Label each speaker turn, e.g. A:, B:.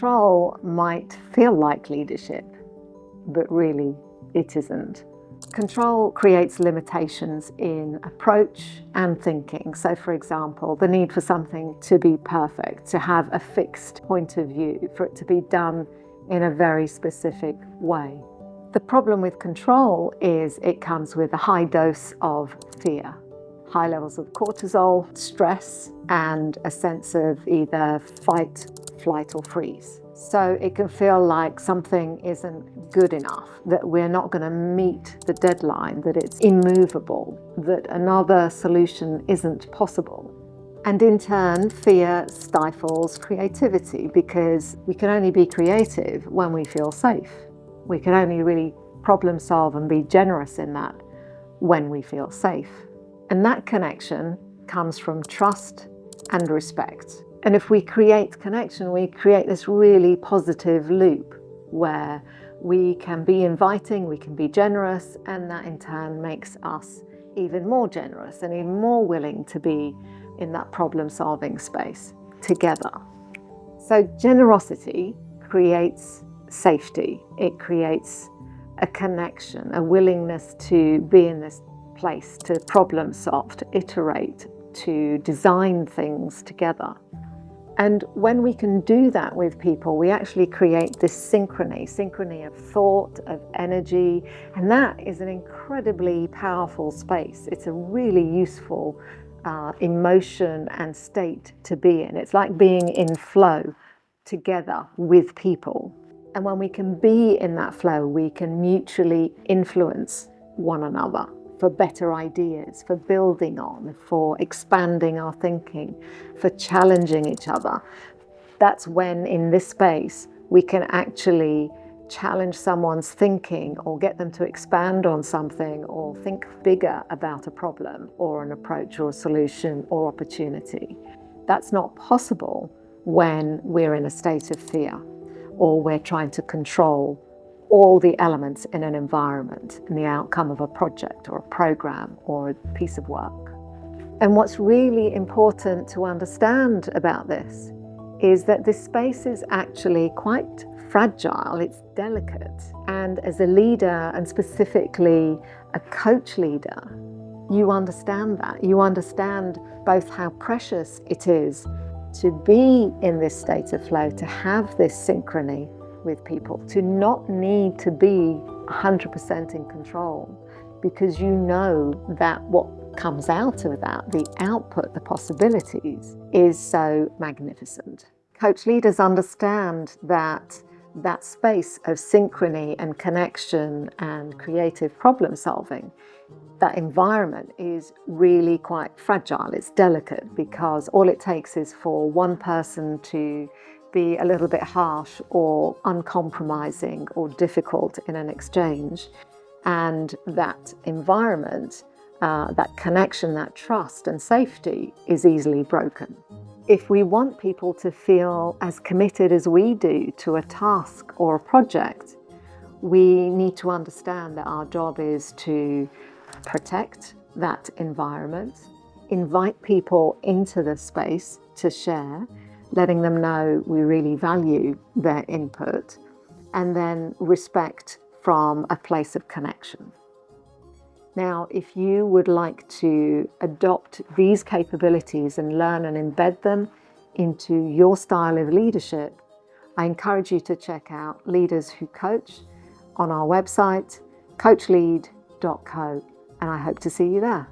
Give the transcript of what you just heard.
A: Control might feel like leadership, but really it isn't. Control creates limitations in approach and thinking. So, for example, the need for something to be perfect, to have a fixed point of view, for it to be done in a very specific way. The problem with control is it comes with a high dose of fear, high levels of cortisol, stress, and a sense of either fight, flight, or freeze. So it can feel like something isn't good enough, that we're not going to meet the deadline, that it's immovable, that another solution isn't possible. And in turn, fear stifles creativity, because we can only be creative when we feel safe. We can only really problem solve and be generous in that when we feel safe. And that connection comes from trust and respect. And if we create connection, we create this really positive loop where we can be inviting, we can be generous, and that in turn makes us even more generous and even more willing to be in that problem-solving space together. So generosity creates safety. It creates a connection, a willingness to be in this place, to problem solve, to iterate, to design things together. And when we can do that with people, we actually create this synchrony of thought, of energy, and that is an incredibly powerful space. It's a really useful emotion and state to be in. It's like being in flow together with people. And when we can be in that flow, we can mutually influence one another for better ideas, for building on, for expanding our thinking, for challenging each other. That's when in this space we can actually challenge someone's thinking or get them to expand on something or think bigger about a problem or an approach or a solution or opportunity. That's not possible when we're in a state of fear or we're trying to control all the elements in an environment and the outcome of a project or a program or a piece of work. And what's really important to understand about this is that this space is actually quite fragile, it's delicate. And as a leader, and specifically a coach leader, you understand that. You understand both how precious it is to be in this state of flow, to have this synchrony with people, to not need to be 100% in control, because you know that what comes out of that, the output, the possibilities, is so magnificent. Coach leaders understand that that space of synchrony and connection and creative problem solving, that environment is really quite fragile. It's delicate because all it takes is for one person to be a little bit harsh or uncompromising or difficult in an exchange, and that environment, that connection, that trust and safety is easily broken. If we want people to feel as committed as we do to a task or a project, we need to understand that our job is to protect that environment, invite people into the space to share, letting them know we really value their input, and then respect from a place of connection. Now, if you would like to adopt these capabilities and learn and embed them into your style of leadership, I encourage you to check out Leaders Who Coach on our website, coachlead.co, and I hope to see you there.